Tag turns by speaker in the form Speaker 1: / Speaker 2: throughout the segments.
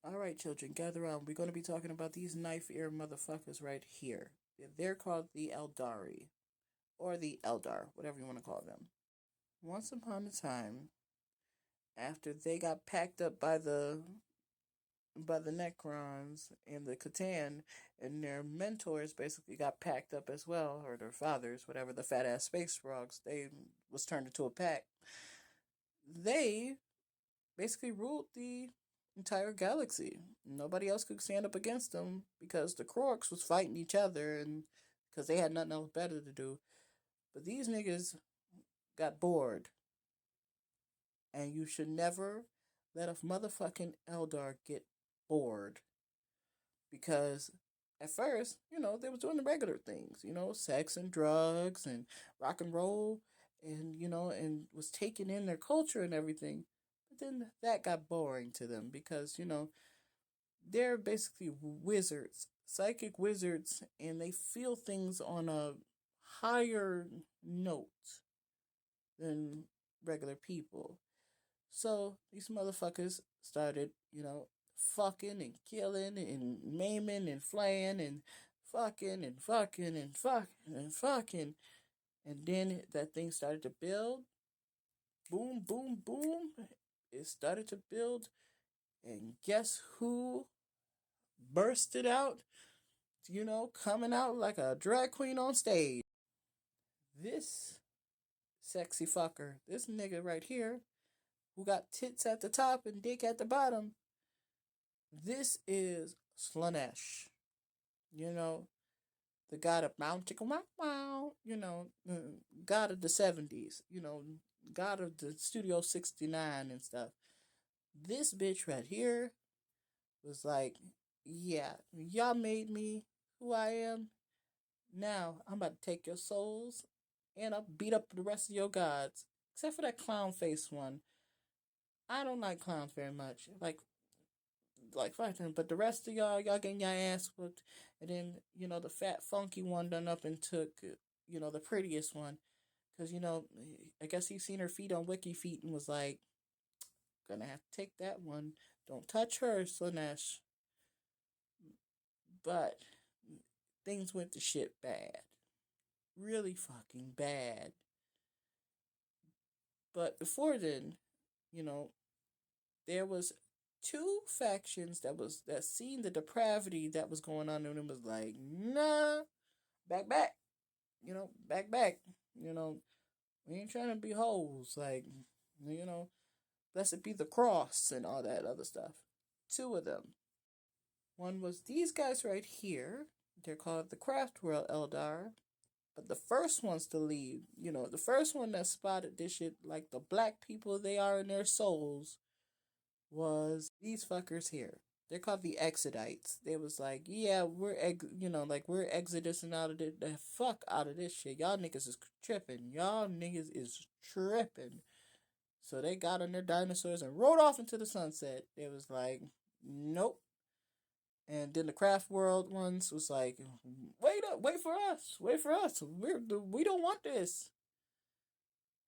Speaker 1: All right, children, gather around. We're going to be talking about these knife ear motherfuckers right here. They're called the Eldari, or the Eldar, whatever you want to call them. Once upon a time, after they got packed up by the Necrons and the Catan, and their mentors basically got packed up as well, or their fathers, whatever, the fat ass space frogs, they was turned into a pack. They basically ruled the entire galaxy. Nobody else could stand up against them because the Crocs was fighting each other and because they had nothing else better to do. But these niggas got bored, and you should never let a motherfucking Eldar get bored because at first, they was doing the regular things, sex and drugs and rock and roll and and was taking in their culture and everything. But then that got boring to them because, they're basically wizards, psychic wizards, and they feel things on a higher note than regular people. So these motherfuckers started, fucking and killing and maiming and flaying and fucking and fucking and fucking and fucking. And then that thing started to build. Boom, boom, boom. It started to build. And guess who bursted out? Coming out like a drag queen on stage. This sexy fucker, this nigga right here, who got tits at the top and dick at the bottom, this is Slanesh. You know, the god of Mount Chicka Wow Wow, god of the 70s, god of the Studio 69 and stuff. This bitch right here was like, yeah, y'all made me who I am. Now I'm about to take your souls and I'll beat up the rest of your gods. Except for that clown face one. I don't like clowns very much. Like fighting, but the rest of y'all getting your ass whooped, and then the fat funky one done up and took the prettiest one, cause I guess he seen her feet on Wiki Feet and was like, gonna have to take that one. Don't touch her, Slanesh. But things went to shit bad, really fucking bad. But before then, you know, there was two factions that seen the depravity that was going on and it was like, nah, back, back. You know, we ain't trying to be hoes. Like, blessed be the cross and all that other stuff. Two of them. One was these guys right here. They're called the Craft World Eldar. But the first ones to leave, the first one that spotted this shit like the black people they are in their souls was these fuckers here. They're called the Exodites. They was like, yeah, we're exodusing out of the fuck out of this shit. Y'all niggas is tripping. Y'all niggas is tripping. So they got on their dinosaurs and rode off into the sunset. It was like, nope. And then the craft world ones was like, wait up, wait for us. We don't want this.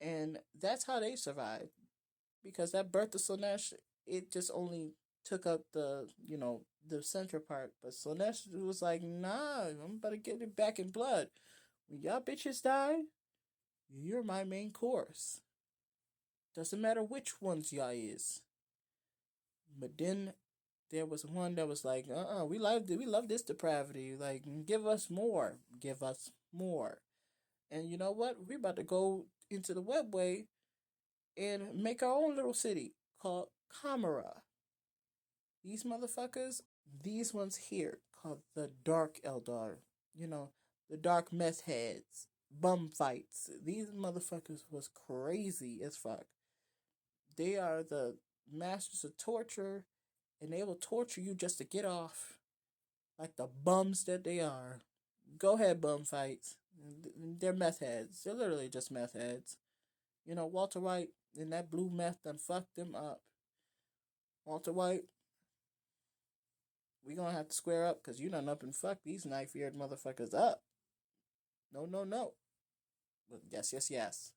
Speaker 1: And that's how they survived because that birth of Slanesh, it just only took up the center part. But Slanesh was like, nah, I'm about to get it back in blood. When y'all bitches die, you're my main course. Doesn't matter which ones y'all is. But then there was one that was like, we love this depravity. Like, give us more. And you know what? We're about to go into the webway and make our own little city called Kamara. These motherfuckers, these ones here, called the Dark Eldar. You know, the Dark Meth Heads, bum fights. These motherfuckers was crazy as fuck. They are the masters of torture, and they will torture you just to get off, like the bums that they are. Go ahead, bum fights. They're meth heads. They're literally just meth heads. Walter White and that blue meth done fucked them up. Walter White, we gonna have to square up because you done up and fucked these knife-eared motherfuckers up. No, no, no. But yes, yes, yes.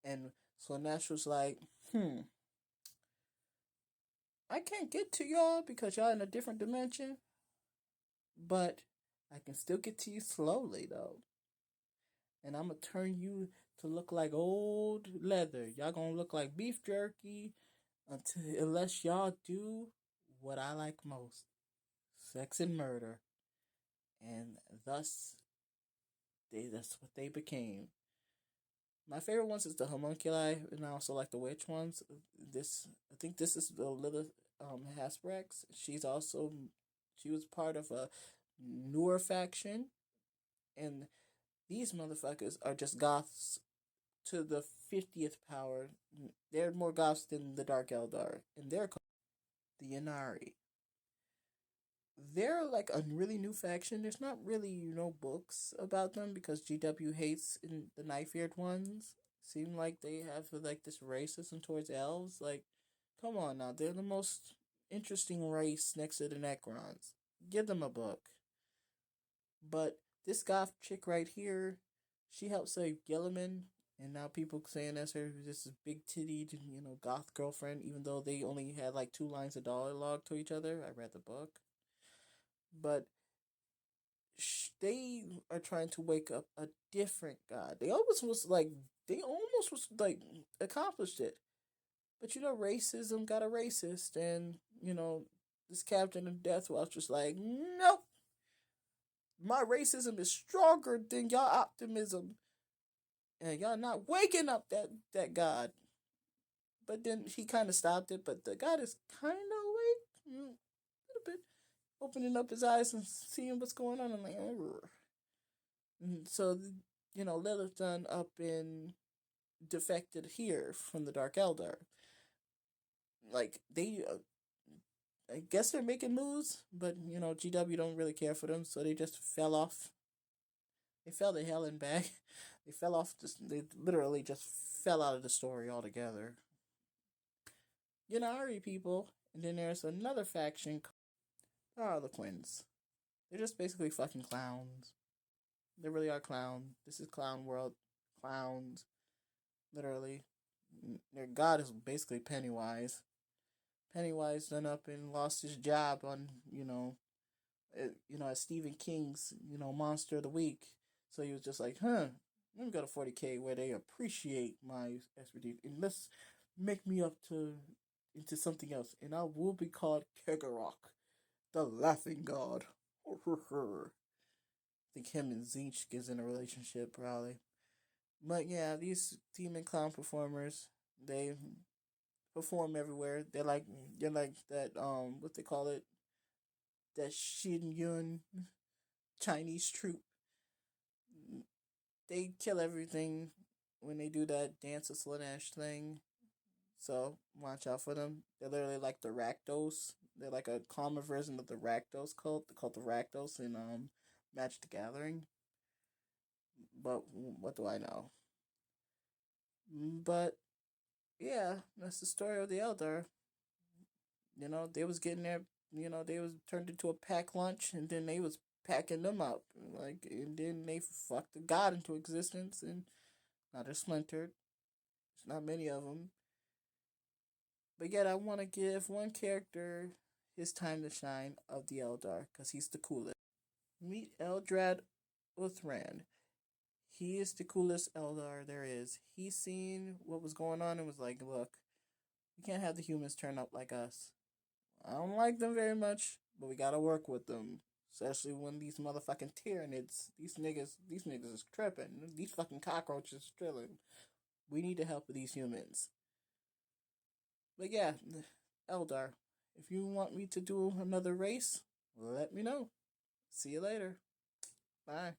Speaker 1: And so Nash was like, I can't get to y'all because y'all in a different dimension, but I can still get to you slowly though. And I'm gonna turn you to look like old leather. Y'all gonna look like beef jerky until unless y'all do what I like most. Sex and murder. And thus that's what they became. My favorite ones is the homunculi, and I also like the witch ones. I think this is the Lilith Hasprax. She was part of a newer faction, and these motherfuckers are just goths to the 50th power. They're more goths than the Dark Eldar, and they're called the Inari. They're like a really new faction. There's not really, books about them because GW hates in the knife eared ones. Seem like they have like this racism towards elves. Like, come on now, they're the most interesting race next to the Necrons. Give them a book. But this goth chick right here, she helped save Gilliman, and now people saying that's her this big tittied, goth girlfriend. Even though they only had like 2 lines of dialogue to each other, I read the book. But they are trying to wake up a different god. They almost was like accomplished it. But racism got a racist, and this captain of death was just like, nope, my racism is stronger than y'all optimism, and y'all not waking up that god. But then he kind of stopped it. But the god is kind of awake, a little bit, opening up his eyes and seeing what's going on. I'm like, oh. So, Lilith done up and defected here from the Dark Eldar. Like, I guess they're making moves, but, GW don't really care for them, so they just fell off. They fell to hell and back. They fell off, they literally just fell out of the story altogether. Yanari people, and then there's another faction, the Harlequins. They're just basically fucking clowns. They really are clowns. This is clown world. Clowns. Literally. Their god is basically Pennywise. Pennywise done up and lost his job on, as Stephen King's, Monster of the Week. So he was just like, let me go to 40K where they appreciate my expertise. And let's make me up into something else. And I will be called Kegarok, the Laughing God. I think him and Zinch is in a relationship, probably. But yeah, these demon clown performers, they perform everywhere. They're like that what they call it, that Shin Yun Chinese troupe. They kill everything when they do that dance of Slanesh thing. So watch out for them. They're literally like the Rakdos. They're like a calmer version of the Rakdos cult. The cult of Rakdos in Magic the Gathering. But what do I know? But yeah, that's the story of the Eldar. They was getting there. They was turned into a pack lunch, and then they was packing them up, like, and then they fucked the god into existence, and now they're splintered. There's not many of them, but yet I want to give one character his time to shine of the Eldar, because he's the coolest. Meet Eldrad Uthran. He is the coolest Eldar there is. He seen what was going on and was like, look, we can't have the humans turn up like us. I don't like them very much, but we gotta work with them. Especially when these motherfucking Tyranids, these niggas is tripping. These fucking cockroaches drilling. We need to help with these humans. But yeah, Eldar, if you want me to do another race, let me know. See you later. Bye.